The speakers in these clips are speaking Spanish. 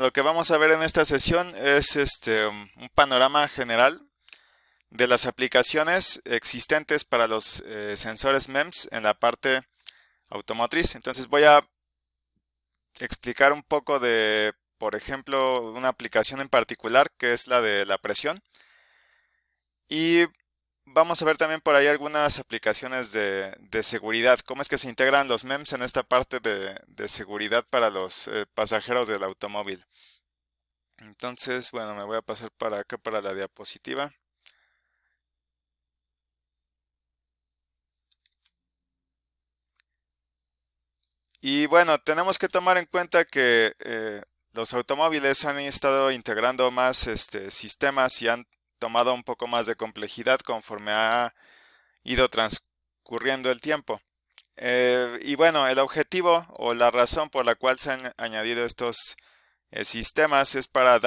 Lo que vamos a ver en esta sesión es un panorama general de las aplicaciones existentes para los sensores MEMS en la parte automotriz. Entonces voy a explicar un poco de, por ejemplo, una aplicación en particular que es la de la presión. Y vamos a ver también por ahí algunas aplicaciones de seguridad, cómo es que se integran los MEMS en esta parte de seguridad para los pasajeros del automóvil. Entonces, bueno, me voy a pasar para acá para la diapositiva. Y bueno, tenemos que tomar en cuenta que los automóviles han estado integrando más sistemas y han tomado un poco más de complejidad conforme ha ido transcurriendo el tiempo. Y bueno, el objetivo o la razón por la cual se han añadido estos sistemas es para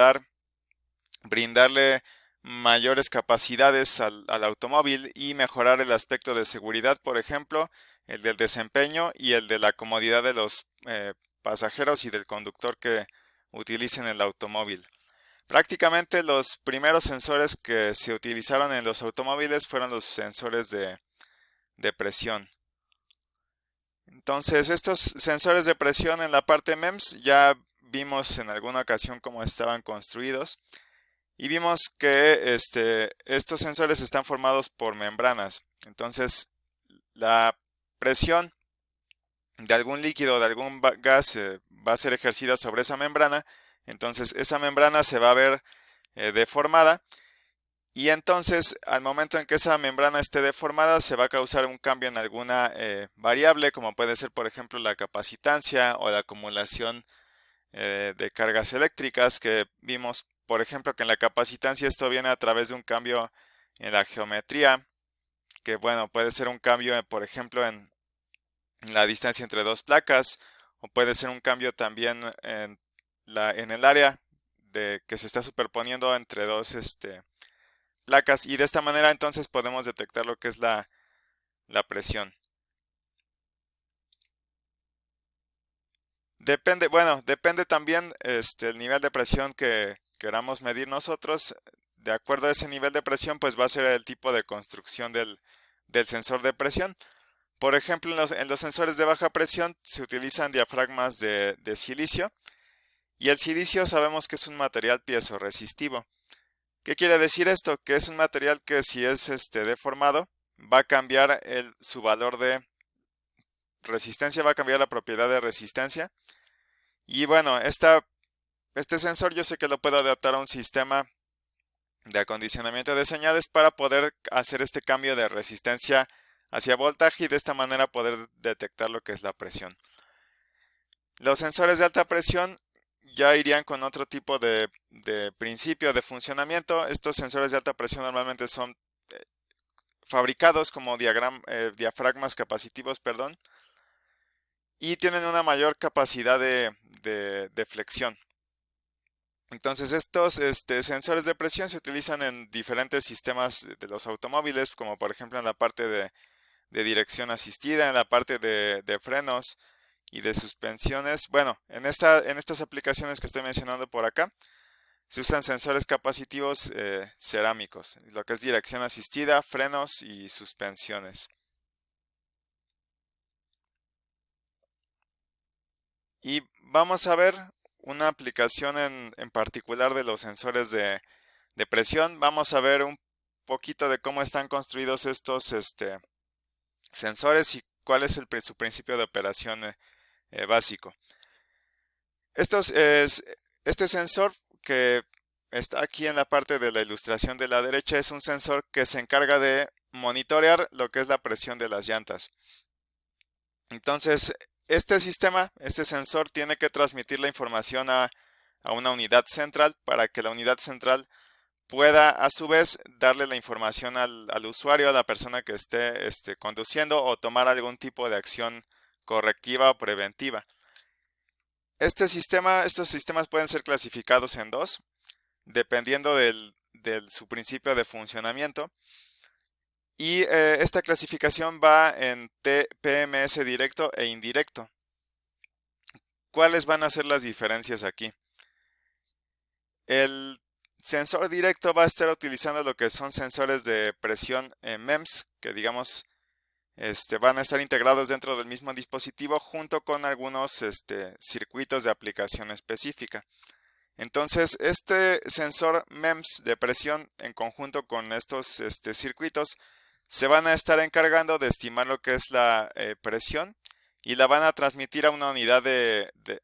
brindarle mayores capacidades al automóvil y mejorar el aspecto de seguridad, por ejemplo, el del desempeño y el de la comodidad de los pasajeros y del conductor que utilicen el automóvil. Prácticamente los primeros sensores que se utilizaron en los automóviles fueron los sensores de presión. Entonces, estos sensores de presión en la parte MEMS ya vimos en alguna ocasión cómo estaban construidos. Y vimos que estos sensores están formados por membranas. Entonces, la presión de algún líquido o de algún gas va a ser ejercida sobre esa membrana. Entonces, esa membrana se va a ver deformada. Y entonces, al momento en que esa membrana esté deformada, se va a causar un cambio en alguna variable, como puede ser, por ejemplo, la capacitancia o la acumulación de cargas eléctricas que vimos, por ejemplo, que en la capacitancia esto viene a través de un cambio en la geometría, que bueno, puede ser un cambio, por ejemplo, en la distancia entre dos placas, o puede ser un cambio también en el área de que se está superponiendo entre dos placas, y de esta manera entonces podemos detectar lo que es la presión. Depende, bueno, depende también el nivel de presión que queramos medir nosotros. De acuerdo a ese nivel de presión, pues va a ser el tipo de construcción del sensor de presión. Por ejemplo, en los sensores de baja presión se utilizan diafragmas de silicio, y el silicio sabemos que es un material piezoresistivo. ¿Qué quiere decir esto? Que es un material que si es deformado, va a cambiar su valor de resistencia, va a cambiar la propiedad de resistencia. Y bueno, este sensor yo sé que lo puedo adaptar a un sistema de acondicionamiento de señales para poder hacer este cambio de resistencia hacia voltaje y de esta manera poder detectar lo que es la presión. Los sensores de alta presión ya irían con otro tipo de principio de funcionamiento. Estos sensores de alta presión normalmente son fabricados como diafragmas capacitivos, perdón, y tienen una mayor capacidad de flexión. Entonces estos sensores de presión se utilizan en diferentes sistemas de los automóviles, como por ejemplo en la parte de dirección asistida, en la parte de frenos y de suspensiones. Bueno, en estas aplicaciones que estoy mencionando por acá, se usan sensores capacitivos cerámicos, lo que es dirección asistida, frenos y suspensiones. Y vamos a ver una aplicación en particular de los sensores de presión. Vamos a ver un poquito de cómo están construidos estos sensores y cuál es su principio de operación básico. Estos este sensor que está aquí en la parte de la ilustración de la derecha es un sensor que se encarga de monitorear lo que es la presión de las llantas. Entonces, este sensor tiene que transmitir la información a una unidad central para que la unidad central pueda a su vez darle la información al usuario, a la persona que esté conduciendo o tomar algún tipo de acción correctiva o preventiva. Estos sistemas pueden ser clasificados en dos, dependiendo de su principio de funcionamiento. Y esta clasificación va en PMS directo e indirecto. ¿Cuáles van a ser las diferencias aquí? El sensor directo va a estar utilizando lo que son sensores de presión MEMS, que digamos van a estar integrados dentro del mismo dispositivo junto con algunos circuitos de aplicación específica. Entonces, este sensor MEMS de presión en conjunto con estos circuitos se van a estar encargando de estimar lo que es la presión y la van a transmitir a una unidad,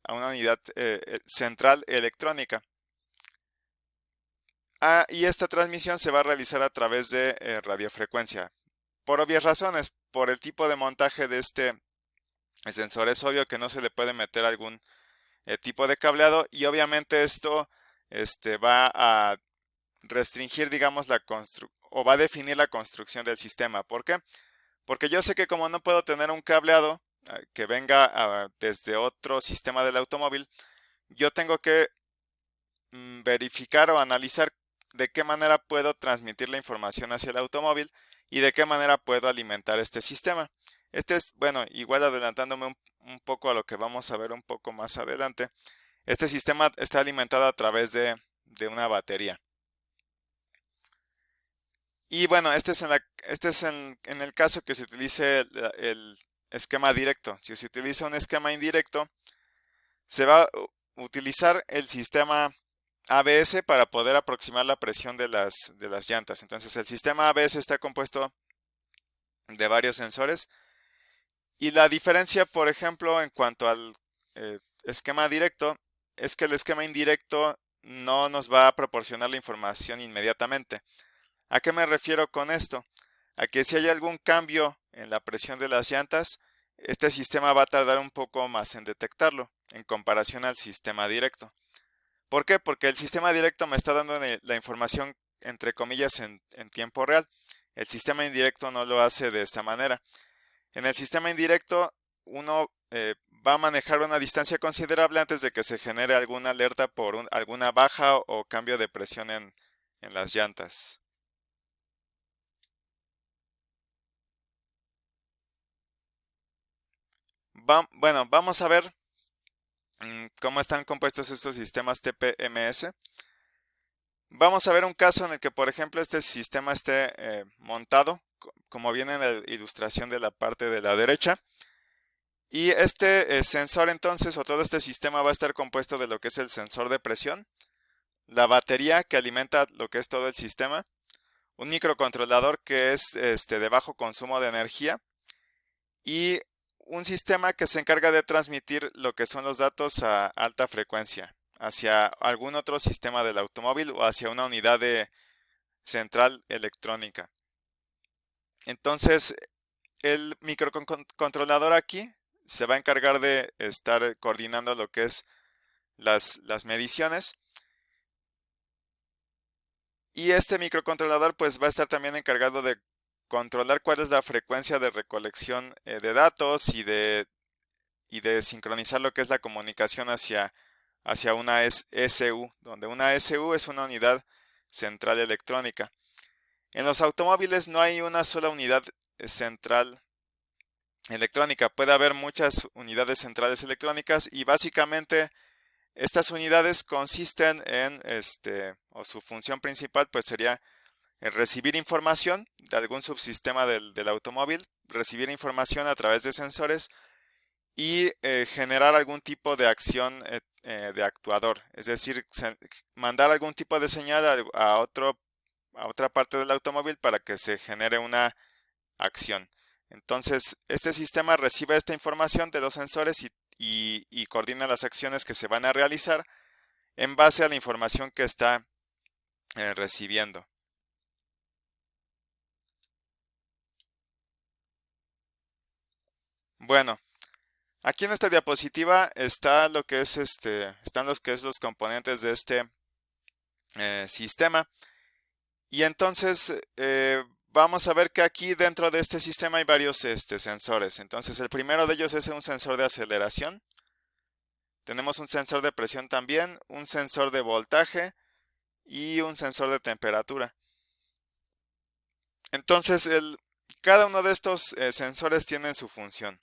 a una unidad central electrónica. Y esta transmisión se va a realizar a través de radiofrecuencia. Por obvias razones, por el tipo de montaje de este sensor es obvio que no se le puede meter algún tipo de cableado y obviamente esto va a restringir, digamos, o va a definir la construcción del sistema. ¿Por qué? Porque yo sé que como no puedo tener un cableado que venga desde otro sistema del automóvil, yo tengo que verificar o analizar de qué manera puedo transmitir la información hacia el automóvil y de qué manera puedo alimentar este sistema. Este es, bueno, igual adelantándome un poco a lo que vamos a ver un poco más adelante. Este sistema está alimentado a través de una batería. Y bueno, este es en el caso que se utilice el esquema directo. Si se utiliza un esquema indirecto, se va a utilizar el sistema ABS para poder aproximar la presión de las llantas. Entonces el sistema ABS está compuesto de varios sensores y la diferencia, por ejemplo, en cuanto al esquema directo, es que el esquema indirecto no nos va a proporcionar la información inmediatamente. ¿A qué me refiero con esto? A que si hay algún cambio en la presión de las llantas, este sistema va a tardar un poco más en detectarlo en comparación al sistema directo. ¿Por qué? Porque el sistema directo me está dando la información, entre comillas, en tiempo real. El sistema indirecto no lo hace de esta manera. En el sistema indirecto, uno va a manejar una distancia considerable antes de que se genere alguna alerta por alguna baja o cambio de presión en las llantas. Bueno, vamos a ver cómo están compuestos estos sistemas TPMS. Vamos a ver un caso en el que, por ejemplo, este sistema esté montado, como viene en la ilustración de la parte de la derecha. Y este sensor entonces, o todo este sistema va a estar compuesto de lo que es el sensor de presión, la batería que alimenta lo que es todo el sistema, un microcontrolador que es de bajo consumo de energía y un sistema que se encarga de transmitir lo que son los datos a alta frecuencia hacia algún otro sistema del automóvil o hacia una unidad de central electrónica. Entonces, el microcontrolador aquí se va a encargar de estar coordinando lo que es las mediciones. Y este microcontrolador pues va a estar también encargado de controlar cuál es la frecuencia de recolección de datos y de sincronizar lo que es la comunicación hacia una SU, donde una SU es una unidad central electrónica. En los automóviles no hay una sola unidad central electrónica, puede haber muchas unidades centrales electrónicas y básicamente estas unidades consisten en, o su función principal pues sería recibir información de algún subsistema del automóvil, recibir información a través de sensores y generar algún tipo de acción de actuador, es decir, mandar algún tipo de señal a otra parte del automóvil para que se genere una acción. Entonces, este sistema recibe esta información de los sensores y coordina las acciones que se van a realizar en base a la información que está recibiendo. Bueno, aquí en esta diapositiva está lo que es están los componentes de este sistema. Y entonces vamos a ver que aquí dentro de este sistema hay varios sensores. Entonces el primero de ellos es un sensor de aceleración. Tenemos un sensor de presión también, un sensor de voltaje y un sensor de temperatura. Entonces cada uno de estos sensores tiene su función.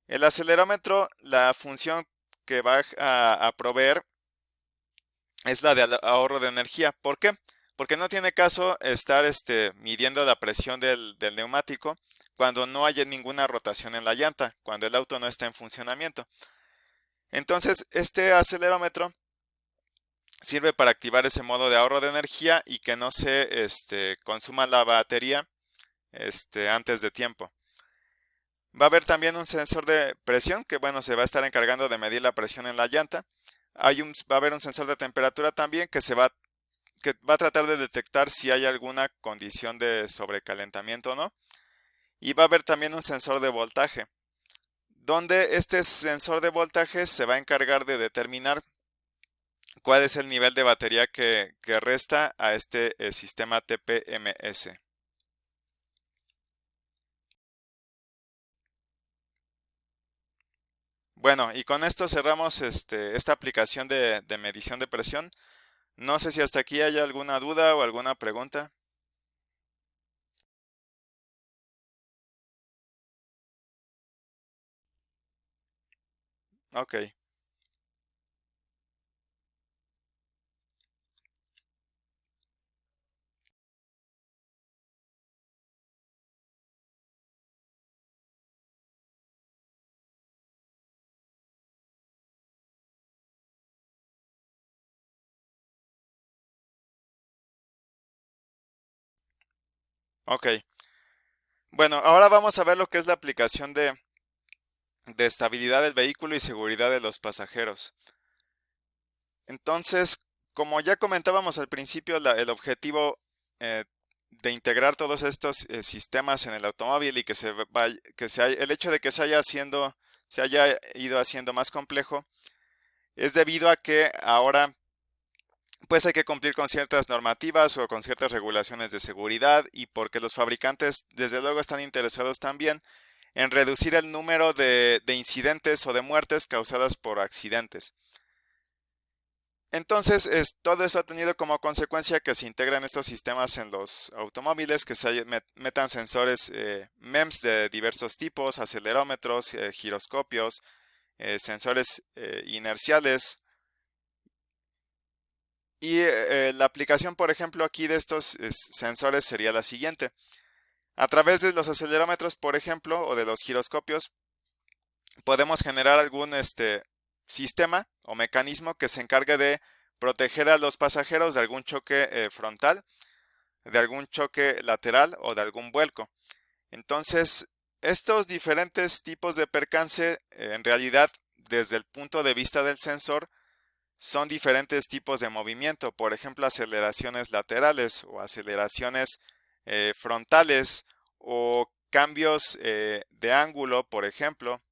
El acelerómetro, la función que va a proveer es la de ahorro de energía. ¿Por qué? Porque no tiene caso estar midiendo la presión del neumático cuando no haya ninguna rotación en la llanta, cuando el auto no está en funcionamiento. Entonces, este acelerómetro sirve para activar ese modo de ahorro de energía y que no se consuma la batería antes de tiempo. Va a haber también un sensor de presión que, bueno, se va a estar encargando de medir la presión en la llanta. Va a haber un sensor de temperatura también que va a tratar de detectar si hay alguna condición de sobrecalentamiento o no. Y va a haber también un sensor de voltaje, donde este sensor de voltaje se va a encargar de determinar cuál es el nivel de batería que resta a este sistema TPMS. Bueno, y con esto cerramos esta aplicación de medición de presión. No sé si hasta aquí hay alguna duda o alguna pregunta. Ok, ok. Bueno, ahora vamos a ver lo que es la aplicación de estabilidad del vehículo y seguridad de los pasajeros. Entonces, como ya comentábamos al principio, el objetivo eh, de integrar todos estos sistemas en el automóvil y el hecho de que se haya ido haciendo más complejo, es debido a que ahora pues hay que cumplir con ciertas normativas o con ciertas regulaciones de seguridad y porque los fabricantes desde luego están interesados también en reducir el número de incidentes o de muertes causadas por accidentes. Entonces, todo esto ha tenido como consecuencia que se integren estos sistemas en los automóviles, que metan sensores MEMS de diversos tipos, acelerómetros, giroscopios, sensores inerciales. Y la aplicación, por ejemplo, aquí de estos sensores sería la siguiente. A través de los acelerómetros, por ejemplo, o de los giroscopios, podemos generar algún sistema o mecanismo que se encargue de proteger a los pasajeros de algún choque frontal, de algún choque lateral o de algún vuelco. Entonces, estos diferentes tipos de percance, en realidad, desde el punto de vista del sensor, son diferentes tipos de movimiento, por ejemplo, aceleraciones laterales o aceleraciones frontales o cambios de ángulo, por ejemplo,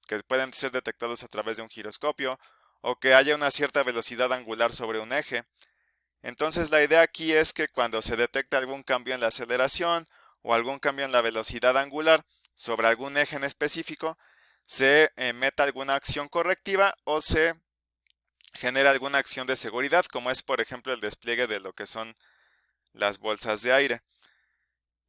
que pueden ser detectados a través de un giroscopio o que haya una cierta velocidad angular sobre un eje. Entonces la idea aquí es que cuando se detecta algún cambio en la aceleración o algún cambio en la velocidad angular sobre algún eje en específico, se meta alguna acción correctiva o se genera alguna acción de seguridad, como es por ejemplo el despliegue de lo que son las bolsas de aire.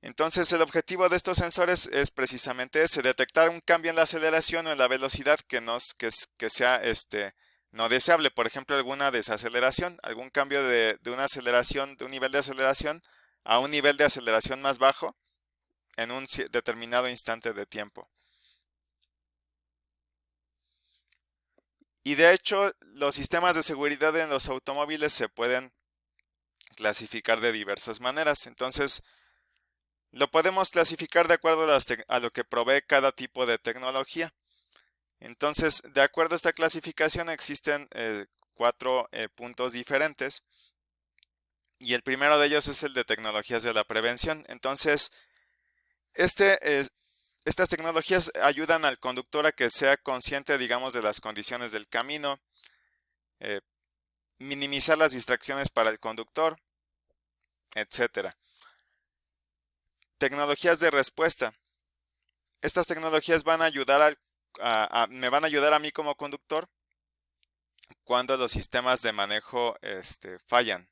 Entonces el objetivo de estos sensores es precisamente ese, detectar un cambio en la aceleración o en la velocidad que sea no deseable, por ejemplo alguna desaceleración, algún cambio de una aceleración, de un nivel de aceleración a un nivel de aceleración más bajo en un determinado instante de tiempo. Y de hecho, los sistemas de seguridad en los automóviles se pueden clasificar de diversas maneras. Entonces, lo podemos clasificar de acuerdo a lo que provee cada tipo de tecnología. Entonces, de acuerdo a esta clasificación, existen cuatro puntos diferentes. Y el primero de ellos es el de tecnologías de la prevención. Entonces, este es, estas tecnologías ayudan al conductor a que sea consciente, digamos, de las condiciones del camino, eh, minimizar las distracciones para el conductor, etcétera. Tecnologías de respuesta. Estas tecnologías van a ayudar me van a ayudar a mí como conductor cuando los sistemas de manejo fallan.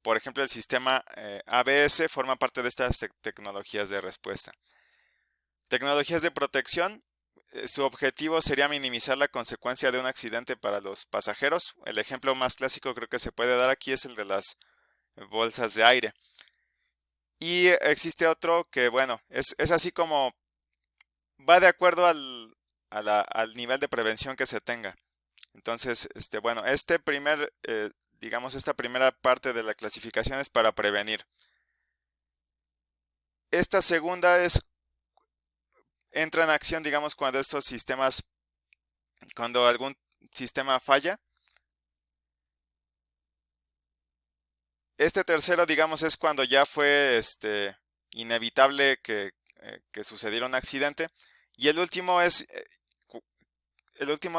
Por ejemplo, el sistema ABS forma parte de estas tecnologías de respuesta. Tecnologías de protección. su objetivo sería minimizar la consecuencia de un accidente para los pasajeros. El ejemplo más clásico creo que se puede dar aquí es el de las bolsas de aire. Y existe otro que, bueno, es así como va de acuerdo al nivel de prevención que se tenga. Entonces, bueno, digamos, esta primera parte de la clasificación es para prevenir. Esta segunda entra en acción, digamos, cuando algún sistema falla. Este tercero, digamos, es cuando ya fue, inevitable que sucediera un accidente. Y el último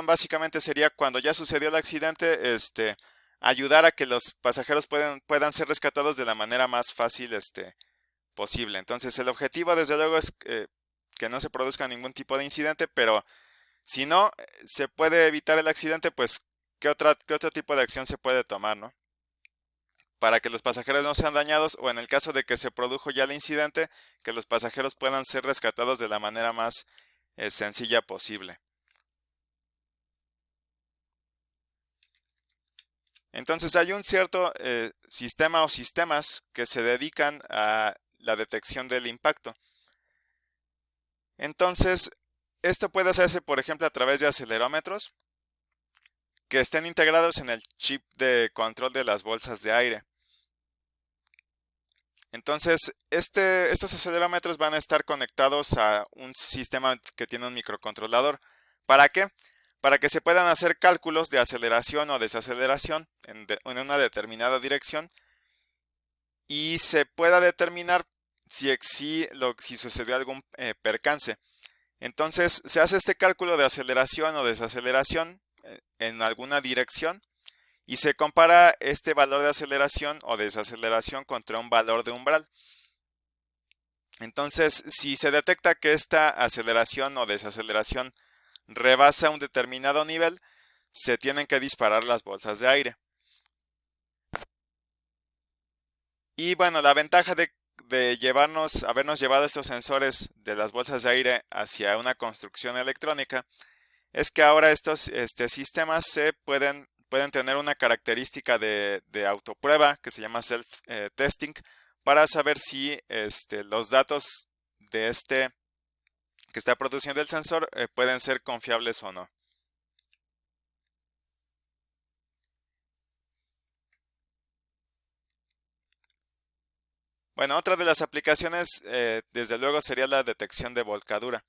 básicamente sería cuando ya sucedió el accidente, ayudar a que los pasajeros puedan ser rescatados de la manera más fácil, posible. Entonces, el objetivo, desde luego, es que no se produzca ningún tipo de incidente, pero si no se puede evitar el accidente, pues, qué otro tipo de acción se puede tomar, ¿no? Para que los pasajeros no sean dañados o en el caso de que se produjo ya el incidente, que los pasajeros puedan ser rescatados de la manera más sencilla posible. Entonces hay un cierto sistema o sistemas que se dedican a la detección del impacto. Entonces, esto puede hacerse, por ejemplo, a través de acelerómetros que estén integrados en el chip de control de las bolsas de aire. Entonces, estos acelerómetros van a estar conectados a un sistema que tiene un microcontrolador. ¿Para qué? Para que se puedan hacer cálculos de aceleración o desaceleración en una determinada dirección y se pueda determinar si sucedió algún percance. Entonces, se hace este cálculo de aceleración o desaceleración en alguna dirección y se compara este valor de aceleración o desaceleración contra un valor de umbral. Entonces, si se detecta que esta aceleración o desaceleración rebasa un determinado nivel, se tienen que disparar las bolsas de aire. Y bueno, la ventaja de habernos llevado estos sensores de las bolsas de aire hacia una construcción electrónica, es que ahora estos sistemas pueden tener una característica de autoprueba que se llama self-testing para saber si los datos de que está produciendo el sensor pueden ser confiables o no. Bueno, otra de las aplicaciones, desde luego, sería la detección de volcadura.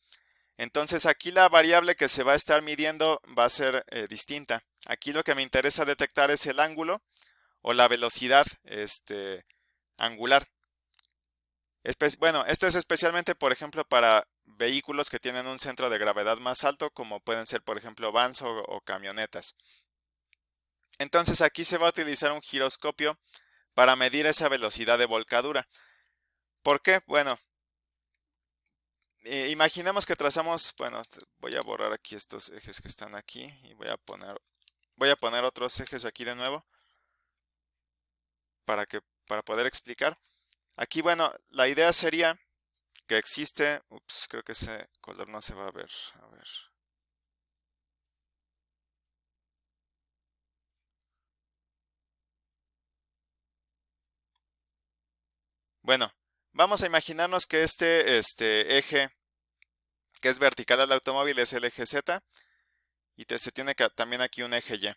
Entonces aquí la variable que se va a estar midiendo va a ser distinta. Aquí lo que me interesa detectar es el ángulo o la velocidad angular. Bueno, esto es especialmente, por ejemplo, para vehículos que tienen un centro de gravedad más alto, como pueden ser, por ejemplo, vans o camionetas. Entonces aquí se va a utilizar un giroscopio para medir esa velocidad de volcadura. ¿Por qué? Bueno, imaginemos que trazamos, bueno, voy a borrar aquí estos ejes que están aquí y voy a poner otros ejes aquí de nuevo para poder explicar. Aquí, bueno, la idea sería que creo que ese color no se va a ver. A ver. Bueno, vamos a imaginarnos que este eje que es vertical al automóvil es el eje Z y se tiene también aquí un eje Y.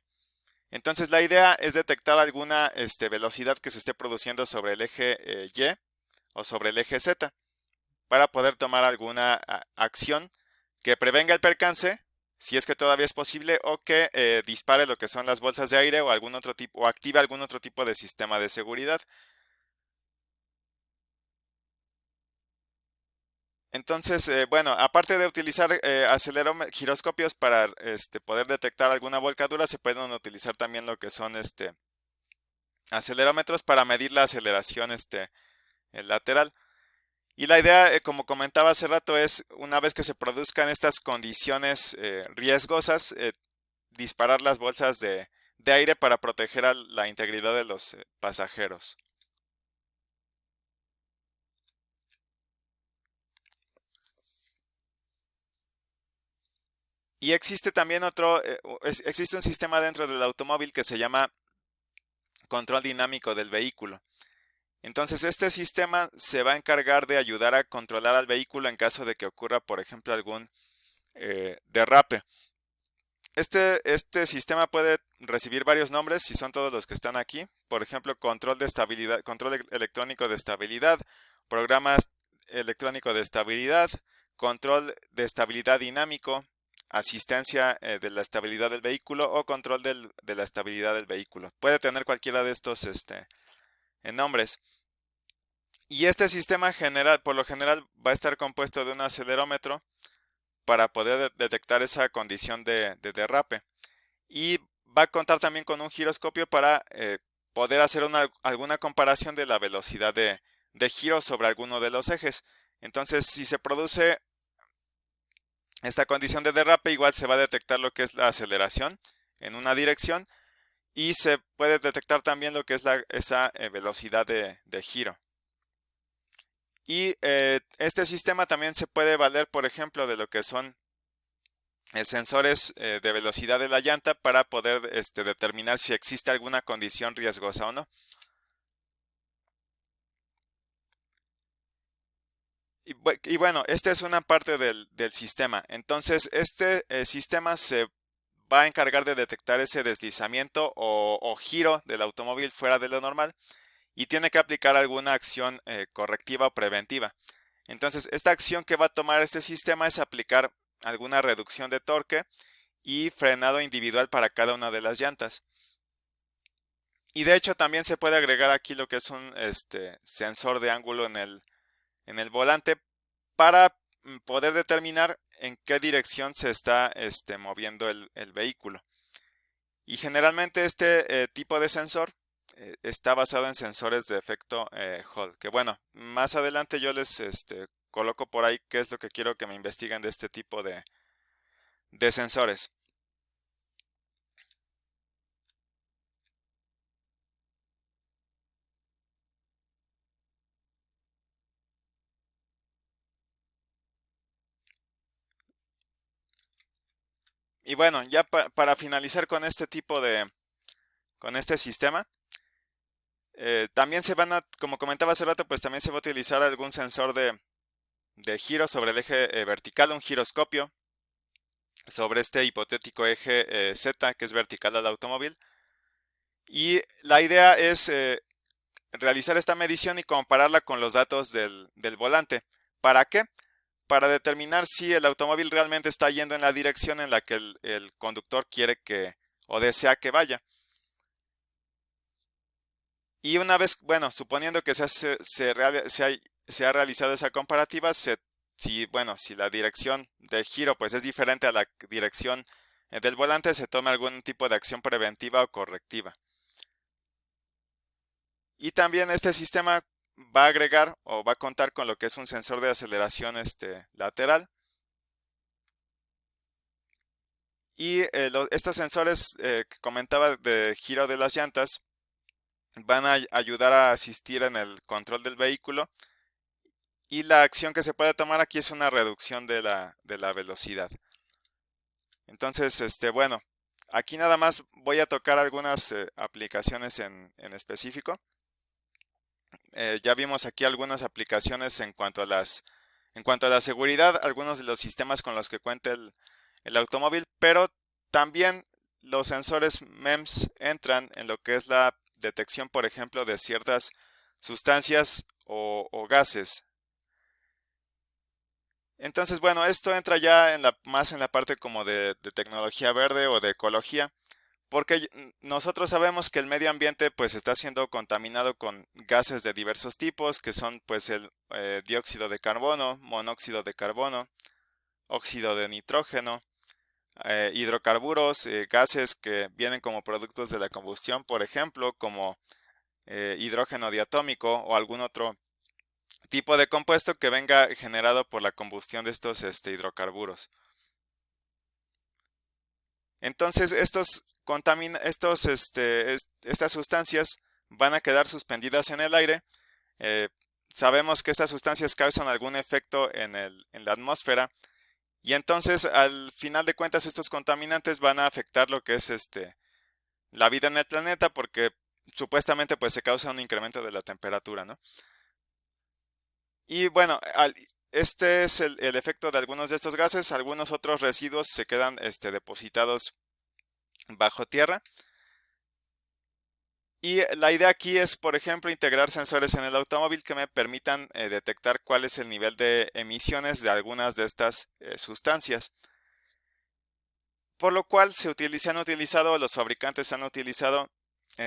Entonces la idea es detectar alguna velocidad que se esté produciendo sobre el eje Y o sobre el eje Z para poder tomar alguna acción que prevenga el percance, si es que todavía es posible, o que dispare lo que son las bolsas de aire o algún otro tipo, o active algún otro tipo de sistema de seguridad. Entonces, bueno, aparte de utilizar giroscopios para poder detectar alguna volcadura, se pueden utilizar también lo que son acelerómetros para medir la aceleración lateral. Y la idea, como comentaba hace rato, es una vez que se produzcan estas condiciones riesgosas, disparar las bolsas de aire para proteger a la integridad de los pasajeros. Y existe también existe un sistema dentro del automóvil que se llama control dinámico del vehículo. Entonces este sistema se va a encargar de ayudar a controlar al vehículo en caso de que ocurra, por ejemplo, algún derrape. Este sistema puede recibir varios nombres, si son todos los que están aquí. Por ejemplo, control de estabilidad, control electrónico de estabilidad, programas electrónico de estabilidad, control de estabilidad dinámico, asistencia de la estabilidad del vehículo o control de la estabilidad del vehículo. Puede tener cualquiera de estos nombres. Y este sistema general, por lo general, va a estar compuesto de un acelerómetro para poder detectar esa condición de derrape. Y va a contar también con un giroscopio para poder hacer alguna comparación de la velocidad de giro sobre alguno de los ejes. Entonces, si se produce esta condición de derrape, igual se va a detectar lo que es la aceleración en una dirección y se puede detectar también lo que es esa velocidad de giro. Y este sistema también se puede valer, por ejemplo, de lo que son sensores de velocidad de la llanta para poder determinar si existe alguna condición riesgosa o no. Y bueno, esta es una parte del sistema. Entonces, este sistema se va a encargar de detectar ese deslizamiento o giro del automóvil fuera de lo normal y tiene que aplicar alguna acción correctiva o preventiva. Entonces, esta acción que va a tomar este sistema es aplicar alguna reducción de torque y frenado individual para cada una de las llantas. Y de hecho también se puede agregar aquí lo que es un sensor de ángulo en el volante para poder determinar en qué dirección se está moviendo el vehículo. Y generalmente este tipo de sensor está basado en sensores de efecto Hall, que bueno, más adelante yo les coloco por ahí qué es lo que quiero que me investiguen de este tipo de sensores. Y bueno, ya para finalizar con este tipo con este sistema, también se van a, como comentaba hace rato, pues también se va a utilizar algún sensor de giro sobre el eje vertical, un giroscopio sobre este hipotético eje Z que es vertical al automóvil. Y la idea es realizar esta medición y compararla con los datos del volante. ¿Para qué? Para determinar si el automóvil realmente está yendo en la dirección en la que el conductor quiere que o desea que vaya. Y una vez, bueno, suponiendo que se ha realizado esa comparativa, si la dirección de giro pues es diferente a la dirección del volante, se toma algún tipo de acción preventiva o correctiva. Y también este sistema va a agregar o va a contar con lo que es un sensor de aceleración lateral. Y estos sensores que comentaba de giro de las llantas van a ayudar a asistir en el control del vehículo. Y la acción que se puede tomar aquí es una reducción de la velocidad. Entonces, bueno, aquí nada más voy a tocar algunas aplicaciones en específico. Ya vimos aquí algunas aplicaciones en cuanto a la seguridad, algunos de los sistemas con los que cuenta el automóvil, pero también los sensores MEMS entran en lo que es la detección, por ejemplo, de ciertas sustancias o gases. Entonces, bueno, esto entra ya más en la parte como de tecnología verde o de ecología, porque nosotros sabemos que el medio ambiente pues está siendo contaminado con gases de diversos tipos, que son pues el dióxido de carbono, monóxido de carbono, óxido de nitrógeno, hidrocarburos, gases que vienen como productos de la combustión, por ejemplo, como hidrógeno diatómico o algún otro tipo de compuesto que venga generado por la combustión de estos hidrocarburos. Entonces, estas sustancias van a quedar suspendidas en el aire. Eh, Sabemos que estas sustancias causan algún efecto en la atmósfera Y entonces, al final de cuentas, estos contaminantes van a afectar lo que es la vida en el planeta porque supuestamente pues se causa un incremento de la temperatura, ¿no? Y bueno, este es el efecto de algunos de estos gases. Algunos otros residuos se quedan depositados bajo tierra. Y la idea aquí es, por ejemplo, integrar sensores en el automóvil que me permitan detectar cuál es el nivel de emisiones de algunas de estas sustancias. Por lo cual se han utilizado, los fabricantes han utilizado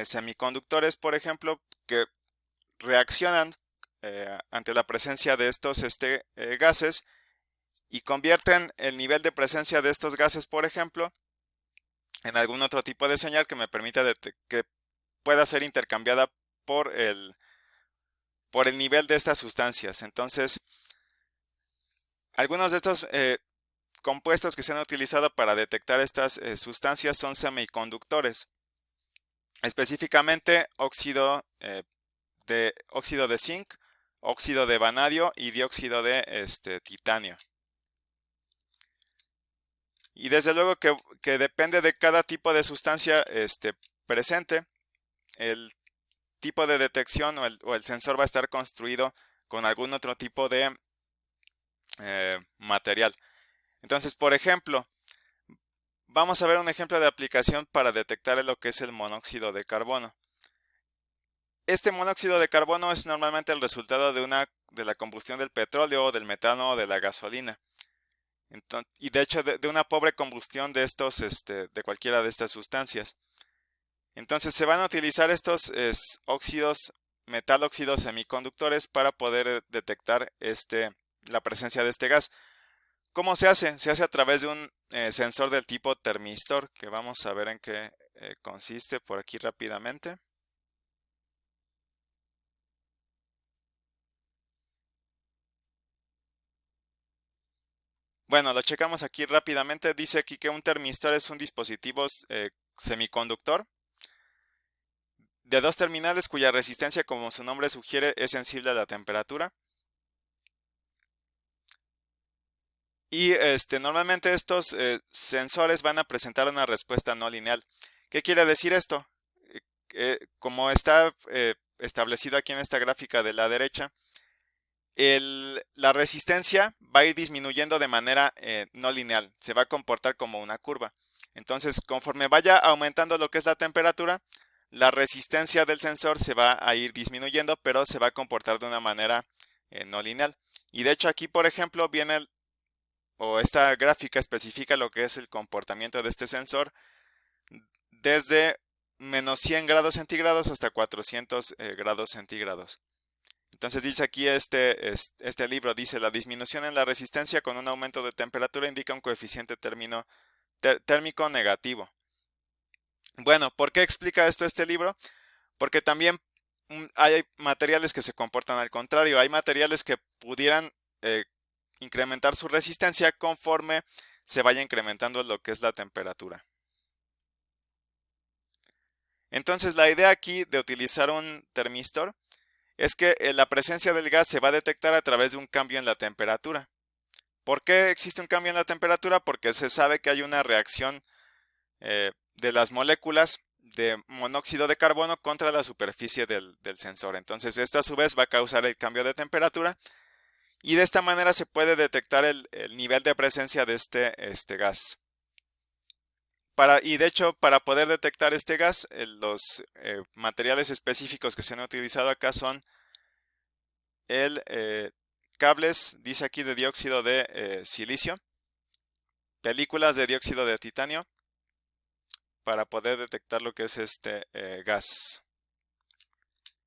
semiconductores, por ejemplo, que reaccionan ante la presencia de estos gases y convierten el nivel de presencia de estos gases, por ejemplo, en algún otro tipo de señal que me permita que pueda ser intercambiada por por el nivel de estas sustancias. Entonces, algunos de estos compuestos que se han utilizado para detectar estas sustancias son semiconductores, específicamente óxido de zinc, óxido de vanadio y dióxido de titanio. Y desde luego que depende de cada tipo de sustancia presente, el tipo de detección o el sensor va a estar construido con algún otro tipo de material. Entonces, por ejemplo, vamos a ver un ejemplo de aplicación para detectar lo que es el monóxido de carbono. Este monóxido de carbono es normalmente el resultado de la combustión del petróleo, del metano o de la gasolina. Y de hecho de una pobre combustión de de cualquiera de estas sustancias. Entonces se van a utilizar estos óxidos, metalóxidos semiconductores para poder detectar la presencia de este gas. ¿Cómo se hace? Se hace a través de un sensor del tipo termistor, que vamos a ver en qué consiste por aquí rápidamente. Bueno, lo checamos aquí rápidamente. Dice aquí que un termistor es un dispositivo semiconductor de dos terminales cuya resistencia, como su nombre sugiere, es sensible a la temperatura. Y normalmente estos sensores van a presentar una respuesta no lineal. ¿Qué quiere decir esto? Como está establecido aquí en esta gráfica de la derecha, la resistencia va a ir disminuyendo de manera no lineal, se va a comportar como una curva. Entonces, conforme vaya aumentando lo que es la temperatura, la resistencia del sensor se va a ir disminuyendo, pero se va a comportar de una manera no lineal. Y de hecho aquí, por ejemplo, o esta gráfica especifica lo que es el comportamiento de este sensor desde menos 100 grados centígrados hasta 400 grados centígrados. Entonces dice aquí este libro, dice la disminución en la resistencia con un aumento de temperatura indica un coeficiente térmico negativo. Bueno, ¿por qué explica esto este libro? Porque también hay materiales que se comportan al contrario, hay materiales que pudieran incrementar su resistencia conforme se vaya incrementando lo que es la temperatura. Entonces la idea aquí de utilizar un termistor es que la presencia del gas se va a detectar a través de un cambio en la temperatura. ¿Por qué existe un cambio en la temperatura? Porque se sabe que hay una reacción de las moléculas de monóxido de carbono contra la superficie del sensor. Entonces esto a su vez va a causar el cambio de temperatura y de esta manera se puede detectar el nivel de presencia de este gas. Y de hecho, para poder detectar este gas, los materiales específicos que se han utilizado acá son el cables, dice aquí, de dióxido de silicio, películas de dióxido de titanio, para poder detectar lo que es este gas.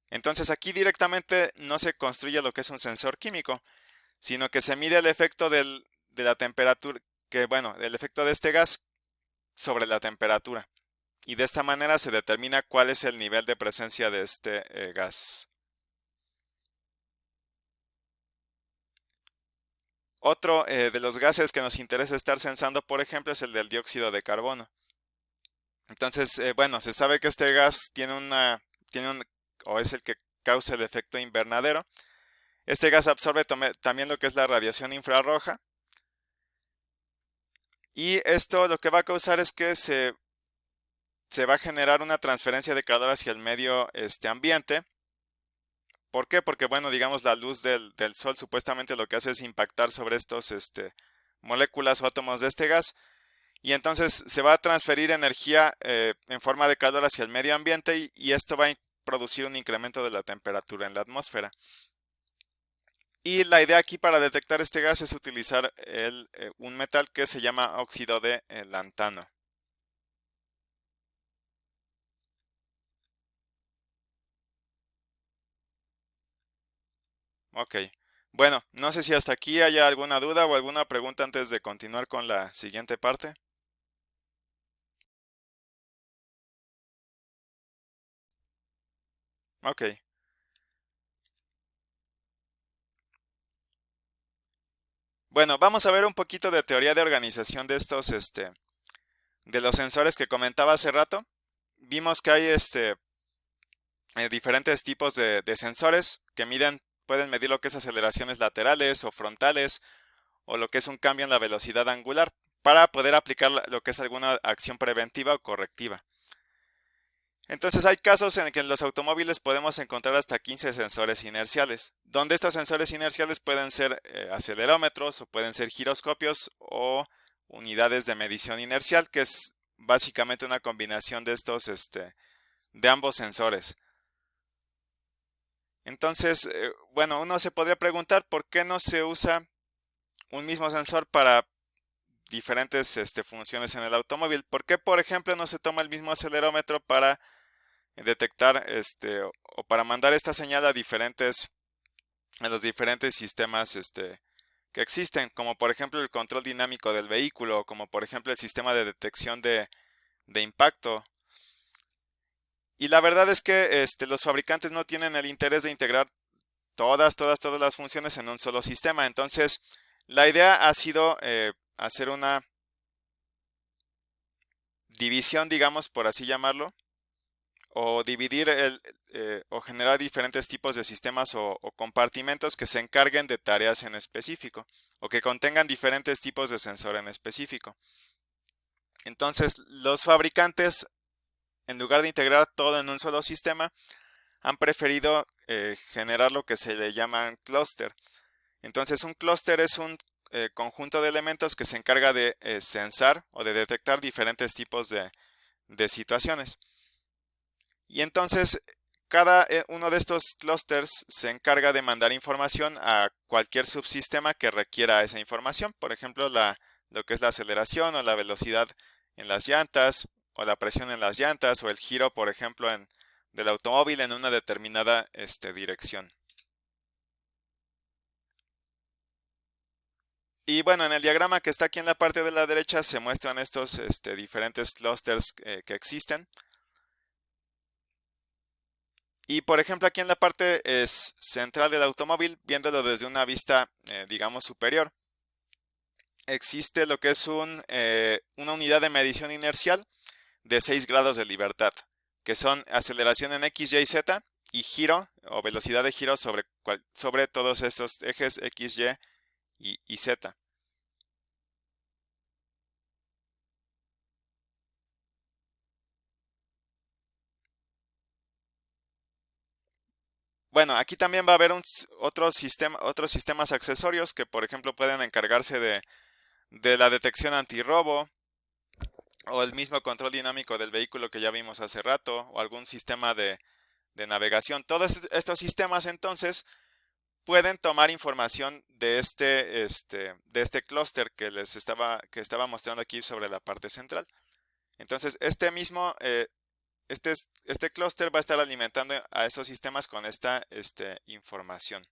Entonces aquí directamente no se construye lo que es un sensor químico, sino que se mide el efecto de la temperatura, el efecto de este gas sobre la temperatura. Y de esta manera se determina cuál es el nivel de presencia de este gas. Otro de los gases que nos interesa estar sensando, por ejemplo, es el del dióxido de carbono. Entonces, bueno, se sabe que este gas o es el que causa el efecto invernadero. Este gas absorbe también lo que es la radiación infrarroja Y esto lo que va a causar es que se va a generar una transferencia de calor hacia el medio ambiente. ¿Por qué? Porque, bueno, digamos, la luz del sol supuestamente lo que hace es impactar sobre estos moléculas o átomos de este gas, y entonces se va a transferir energía en forma de calor hacia el medio ambiente, y esto va a producir un incremento de la temperatura en la atmósfera. Y la idea aquí para detectar este gas es utilizar un metal que se llama óxido de lantano. Ok. Bueno, no sé si hasta aquí haya alguna duda o alguna pregunta antes de continuar con la siguiente parte. Ok. Bueno, vamos a ver un poquito de teoría de organización de estos, de los sensores que comentaba hace rato. Vimos que hay diferentes tipos de sensores que pueden medir lo que es aceleraciones laterales o frontales, o lo que es un cambio en la velocidad angular, para poder aplicar lo que es alguna acción preventiva o correctiva. Entonces hay casos en que en los automóviles podemos encontrar hasta 15 sensores inerciales, donde estos sensores inerciales pueden ser acelerómetros, o pueden ser giroscopios, o unidades de medición inercial, que es básicamente una combinación de de ambos sensores. Entonces, bueno, uno se podría preguntar por qué no se usa un mismo sensor para diferentes funciones en el automóvil. ¿Por qué, por ejemplo, no se toma el mismo acelerómetro para detectar o para mandar esta señal a los diferentes sistemas que existen, como por ejemplo el control dinámico del vehículo, o como por ejemplo el sistema de detección de impacto? Y la verdad es que los fabricantes no tienen el interés de integrar todas las funciones en un solo sistema. Entonces, la idea ha sido hacer una división, digamos, por así llamarlo, o dividir o generar diferentes tipos de sistemas o compartimentos que se encarguen de tareas en específico, o que contengan diferentes tipos de sensor en específico. Entonces, los fabricantes, en lugar de integrar todo en un solo sistema, han preferido generar lo que se le llaman clúster. Entonces, un clúster es un conjunto de elementos que se encarga de sensar o de detectar diferentes tipos de situaciones. Y entonces, cada uno de estos clústeres se encarga de mandar información a cualquier subsistema que requiera esa información. Por ejemplo, lo que es la aceleración o la velocidad en las llantas, o la presión en las llantas, o el giro, por ejemplo, del automóvil en una determinada dirección. Y bueno, en el diagrama que está aquí en la parte de la derecha se muestran estos diferentes clústeres que existen. Y por ejemplo, aquí en la parte central del automóvil, viéndolo desde una vista, digamos, superior, existe lo que es una unidad de medición inercial de 6 grados de libertad, que son aceleración en X, Y, Z, y giro o velocidad de giro sobre todos estos ejes X, y Z. Bueno, aquí también va a haber otros sistemas accesorios que, por ejemplo, pueden encargarse de la detección antirrobo, o el mismo control dinámico del vehículo que ya vimos hace rato, o algún sistema de navegación. Todos estos sistemas entonces pueden tomar información de este clúster que estaba mostrando aquí sobre la parte central. Entonces, este clúster va a estar alimentando a esos sistemas con esta información.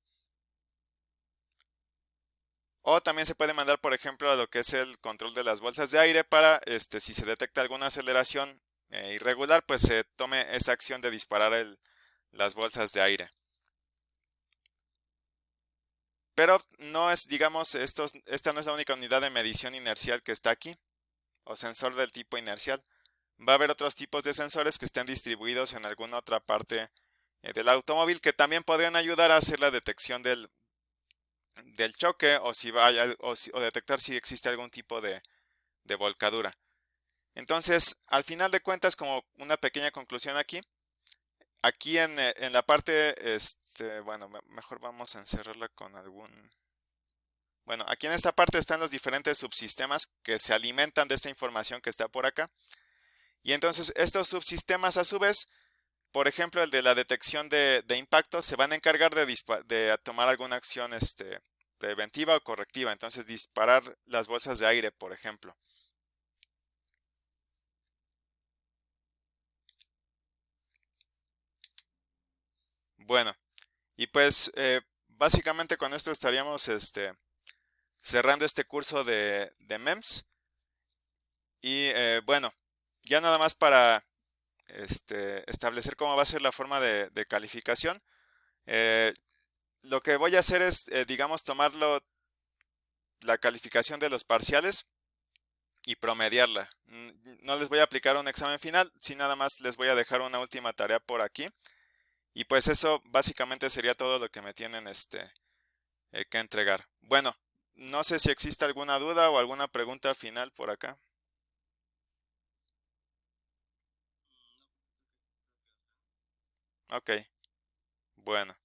O también se puede mandar, por ejemplo, a lo que es el control de las bolsas de aire para, si se detecta alguna aceleración irregular, pues se tome esa acción de disparar las bolsas de aire. Pero no es, digamos, esta no es la única unidad de medición inercial que está aquí, o sensor del tipo inercial. Va a haber otros tipos de sensores que estén distribuidos en alguna otra parte del automóvil, que también podrían ayudar a hacer la detección del choque, o si vaya, o detectar si existe algún tipo de volcadura. Entonces, al final de cuentas, como una pequeña conclusión aquí, aquí en la parte, bueno, mejor vamos a encerrarla con algún... Bueno, aquí en esta parte están los diferentes subsistemas que se alimentan de esta información que está por acá. Y entonces estos subsistemas a su vez, por ejemplo, el de la detección de impactos, se van a encargar de tomar alguna acción preventiva o correctiva. Entonces disparar las bolsas de aire, por ejemplo. Bueno, y pues básicamente con esto estaríamos cerrando este curso de MEMS. Y bueno, ya nada más para establecer cómo va a ser la forma de calificación. eh, lo que voy a hacer es, digamos, tomarlo la calificación de los parciales y promediarla. No les voy a aplicar un examen final, sí nada más les voy a dejar una última tarea por aquí. Y pues eso básicamente sería todo lo que me tienen que entregar. Bueno, no sé si existe alguna duda o alguna pregunta final por acá. Ok, bueno.